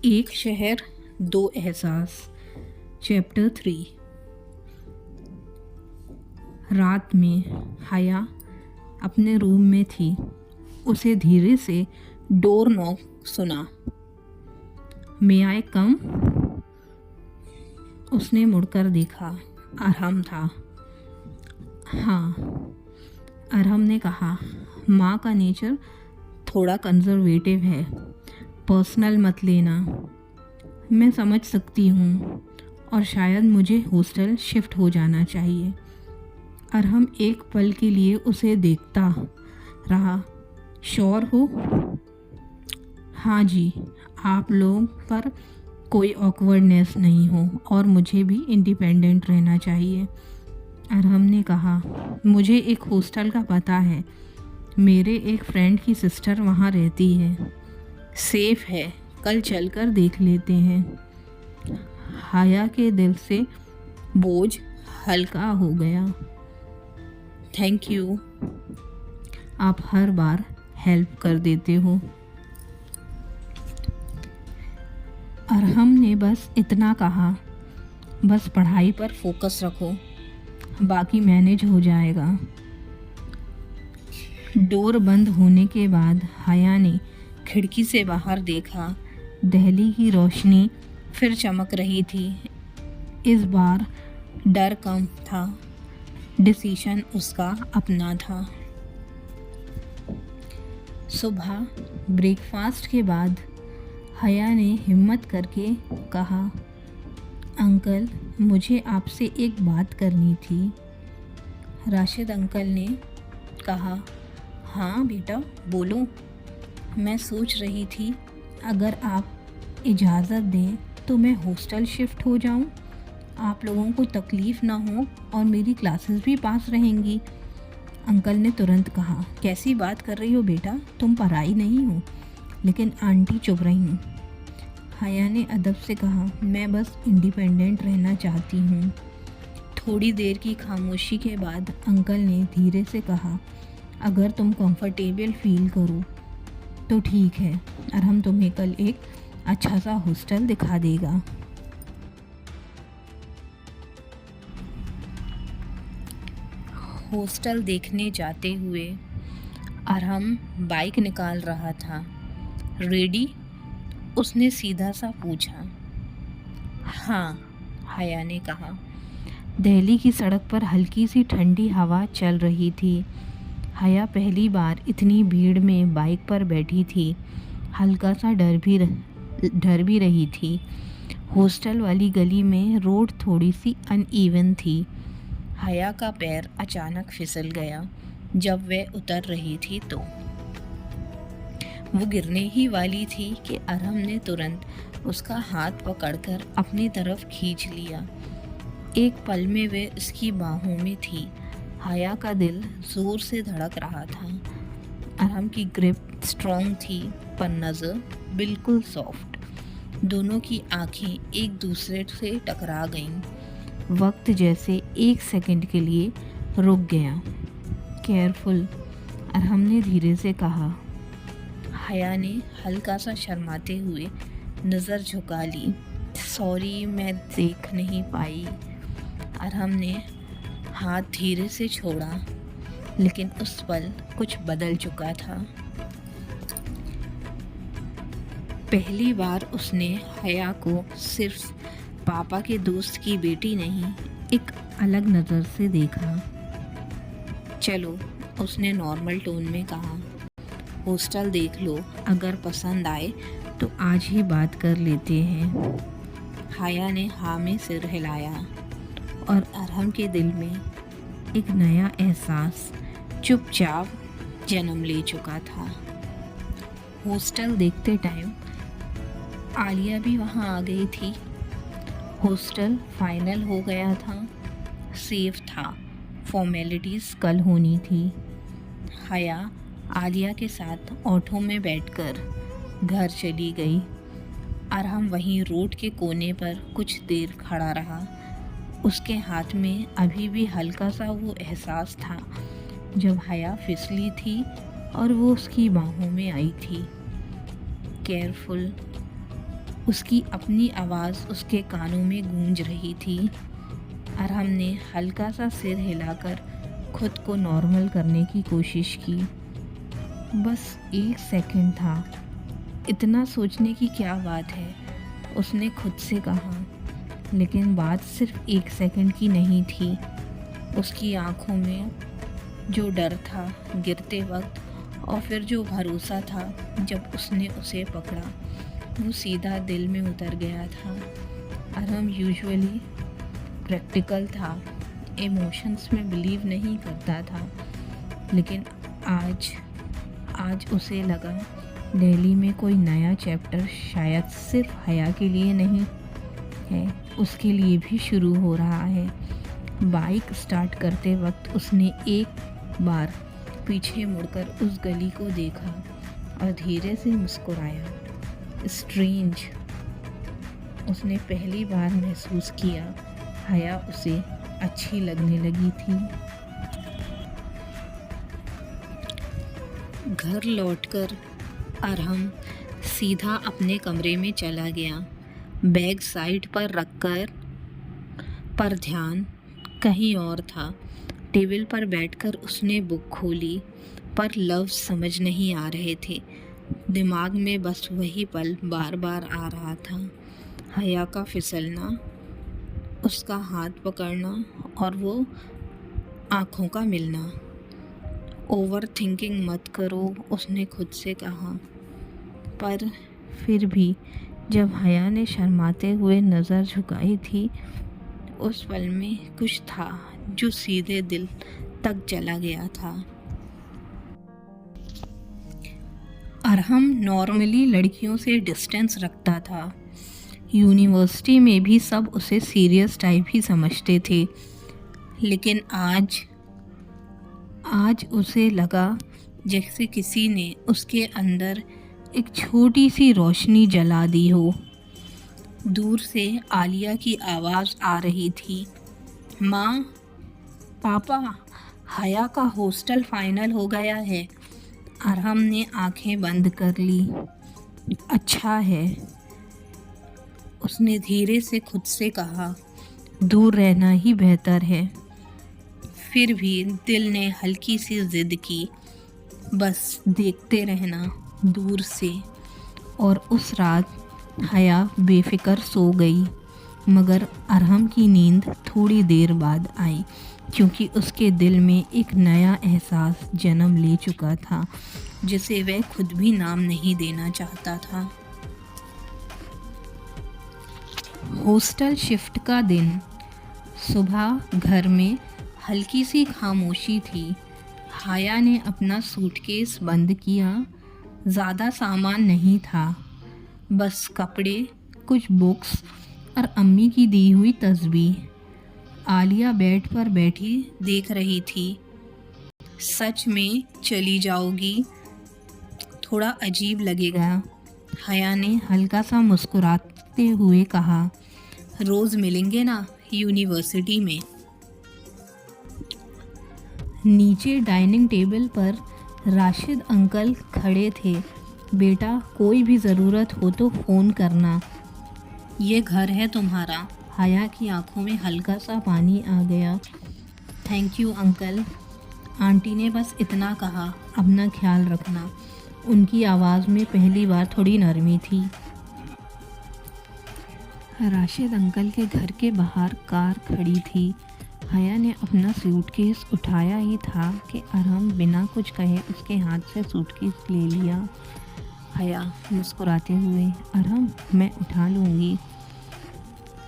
एक शहर दो एहसास। चैप्टर 3। रात में हया अपने रूम में थी। उसे धीरे से डोर नॉक सुना। मे आई कम? उसने मुड़कर देखा। अरहम था। हाँ, अरहम ने कहा। माँ का नेचर थोड़ा कंजर्वेटिव है, पर्सनल मत लेना। मैं समझ सकती हूँ, और शायद मुझे हॉस्टल शिफ्ट हो जाना चाहिए। अरहम एक पल के लिए उसे देखता रहा। श्योर हो? हाँ जी, आप लोग पर कोई ऑकवर्डनेस नहीं हो, और मुझे भी इंडिपेंडेंट रहना चाहिए। अरहम ने कहा, मुझे एक हॉस्टल का पता है। मेरे एक फ्रेंड की सिस्टर वहाँ रहती है। सेफ है, कल चलकर देख लेते हैं। हया के दिल से बोझ हल्का हो गया। थैंक यू, आप हर बार हेल्प कर देते हो। अरहम ने बस इतना कहा, बस पढ़ाई पर फोकस रखो, बाकी मैनेज हो जाएगा। डोर बंद होने के बाद हया ने खिड़की से बाहर देखा। दिल्ली की रोशनी फिर चमक रही थी। इस बार डर कम था, डिसीजन उसका अपना था। सुबह ब्रेकफास्ट के बाद हया ने हिम्मत करके कहा, अंकल, मुझे आपसे एक बात करनी थी। राशिद अंकल ने कहा, हाँ बेटा, बोलो। मैं सोच रही थी, अगर आप इजाज़त दें तो मैं हॉस्टल शिफ्ट हो जाऊं। आप लोगों को तकलीफ़ ना हो और मेरी क्लासेस भी पास रहेंगी। अंकल ने तुरंत कहा, कैसी बात कर रही हो बेटा, तुम पराई नहीं हो। लेकिन आंटी चुप रहीं। हया ने अदब से कहा, मैं बस इंडिपेंडेंट रहना चाहती हूँ। थोड़ी देर की खामोशी के बाद अंकल ने धीरे से कहा, अगर तुम कंफर्टेबल फील करो तो ठीक है, और हम तुम्हें कल एक अच्छा सा हॉस्टल दिखा देगा। हॉस्टल देखने जाते हुए अरहम बाइक निकाल रहा था। रेडी? उसने सीधा सा पूछा। हाँ, हया ने कहा। दिल्ली की सड़क पर हल्की सी ठंडी हवा चल रही थी। हया पहली बार इतनी भीड़ में बाइक पर बैठी थी। हल्का सा डर भी रही थी। हॉस्टल वाली गली में रोड थोड़ी सी अनइवन थी। हया का पैर अचानक फिसल गया जब वह उतर रही थी तो वो गिरने ही वाली थी कि अरहम ने तुरंत उसका हाथ पकड़कर अपनी तरफ खींच लिया। एक पल में वह उसकी बाहों में थी। हया का दिल जोर से धड़क रहा था। अरहम की ग्रिप स्ट्रॉन्ग थी, पर नज़र बिल्कुल सॉफ्ट। दोनों की आंखें एक दूसरे से टकरा गईं। वक्त जैसे एक सेकंड के लिए रुक गया। केयरफुल, अरहम ने धीरे से कहा। हया ने हल्का सा शर्माते हुए नज़र झुका ली। सॉरी, मैं देख नहीं पाई। अरहम ने हाथ धीरे से छोड़ा, लेकिन उस पल कुछ बदल चुका था। पहली बार उसने हया को सिर्फ पापा के दोस्त की बेटी नहीं, एक अलग नज़र से देखा। चलो, उसने नॉर्मल टोन में कहा, हॉस्टल देख लो, अगर पसंद आए तो आज ही बात कर लेते हैं। हया ने हाँ में सिर हिलाया, और अरहम के दिल में एक नया एहसास चुपचाप जन्म ले चुका था। हॉस्टल देखते टाइम आलिया भी वहाँ आ गई थी। हॉस्टल फाइनल हो गया था, सेफ था, फॉर्मेलिटीज़ कल होनी थी। हया आलिया के साथ ऑटो में बैठकर घर चली गई। अरहम वहीं रोड के कोने पर कुछ देर खड़ा रहा। उसके हाथ में अभी भी हल्का सा वो एहसास था जब हया फिसली थी और वो उसकी बाहों में आई थी। केयरफुल, उसकी अपनी आवाज़ उसके कानों में गूंज रही थी। अरहम ने हल्का सा सिर हिलाकर खुद को नॉर्मल करने की कोशिश की। बस 1 सेकंड था, इतना सोचने की क्या बात है, उसने खुद से कहा। लेकिन बात सिर्फ 1 सेकंड की नहीं थी। उसकी आंखों में जो डर था गिरते वक्त, और फिर जो भरोसा था जब उसने उसे पकड़ा, वो सीधा दिल में उतर गया था। अरहम यूजुअली प्रैक्टिकल था, इमोशंस में बिलीव नहीं करता था, लेकिन आज उसे लगा दिल्ली में कोई नया चैप्टर शायद सिर्फ हया के लिए नहीं है, उसके लिए भी शुरू हो रहा है। बाइक स्टार्ट करते वक्त उसने एक बार पीछे मुड़कर उस गली को देखा और धीरे से मुस्कुराया। स्ट्रेंज, उसने पहली बार महसूस किया हया उसे अच्छी लगने लगी थी। घर लौटकर अरहम सीधा अपने कमरे में चला गया। बैग साइड पर रखकर, पर ध्यान कहीं और था। टेबल पर बैठकर उसने बुक खोली, पर लफ्ज़ समझ नहीं आ रहे थे। दिमाग में बस वही पल बार बार आ रहा था। हया का फिसलना, उसका हाथ पकड़ना और वो आँखों का मिलना। ओवर थिंकिंग मत करो, उसने खुद से कहा। पर फिर भी जब हया ने शर्माते हुए नज़र झुकाई थी, उस पल में कुछ था जो सीधे दिल तक चला गया था। अरहम नॉर्मली लड़कियों से डिस्टेंस रखता था। यूनिवर्सिटी में भी सब उसे सीरियस टाइप ही समझते थे, लेकिन आज उसे लगा जैसे किसी ने उसके अंदर एक छोटी सी रोशनी जला दी हो। दूर से आलिया की आवाज़ आ रही थी, माँ, पापा, हया का हॉस्टल फाइनल हो गया है। अरहम ने आंखें बंद कर ली। अच्छा है, उसने धीरे से खुद से कहा, दूर रहना ही बेहतर है। फिर भी दिल ने हल्की सी जिद की, बस देखते रहना दूर से। और उस रात हया बेफिक्र सो गई, मगर अरहम की नींद थोड़ी देर बाद आई, क्योंकि उसके दिल में एक नया एहसास जन्म ले चुका था, जिसे वह खुद भी नाम नहीं देना चाहता था। हॉस्टल शिफ्ट का दिन। सुबह घर में हल्की सी खामोशी थी। हया ने अपना सूटकेस बंद किया। ज़्यादा सामान नहीं था, बस कपड़े, कुछ बुक्स और अम्मी की दी हुई तस्बीह। आलिया बेड पर बैठी देख रही थी। सच में चली जाओगी? थोड़ा अजीब लगेगा, हया ने हल्का सा मुस्कुराते हुए कहा। रोज़ मिलेंगे ना यूनिवर्सिटी में। नीचे डाइनिंग टेबल पर राशिद अंकल खड़े थे। बेटा, कोई भी ज़रूरत हो तो फ़ोन करना, ये घर है तुम्हारा। हया की आंखों में हल्का सा पानी आ गया। थैंक यू अंकल, आंटी ने बस इतना कहा, अपना ख्याल रखना। उनकी आवाज़ में पहली बार थोड़ी नरमी थी। राशिद अंकल के घर के बाहर कार खड़ी थी। हया ने अपना सूटकेस उठाया ही था कि अरहम बिना कुछ कहे उसके हाथ से सूटकेस ले लिया। हया मुस्कुराते हुए, अरहम मैं उठा लूँगी।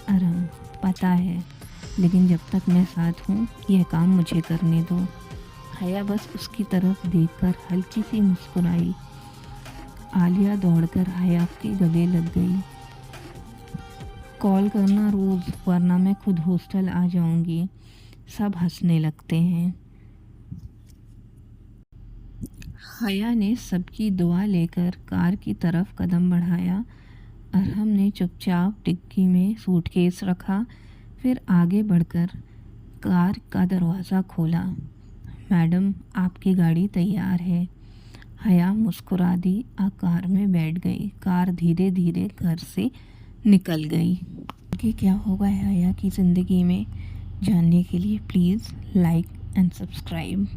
अरहम, पता है, लेकिन जब तक मैं साथ हूँ यह काम मुझे करने दो। हया बस उसकी तरफ देखकर हल्की सी मुस्कुराई। आलिया दौड़कर हया के गले लग गई। कॉल करना रोज़, वरना मैं खुद हॉस्टल आ जाऊंगी। सब हंसने लगते हैं। हया ने सबकी दुआ लेकर कार की तरफ कदम बढ़ाया। अरहम ने चुपचाप डिक्की में सूटकेस रखा, फिर आगे बढ़कर कार का दरवाज़ा खोला। मैडम, आपकी गाड़ी तैयार है। हया मुस्कुरा दी, कार में बैठ गई। कार धीरे धीरे घर से निकल गई। कि क्या होगा हया की ज़िंदगी में, जानने के लिए प्लीज़ लाइक एंड सब्सक्राइब।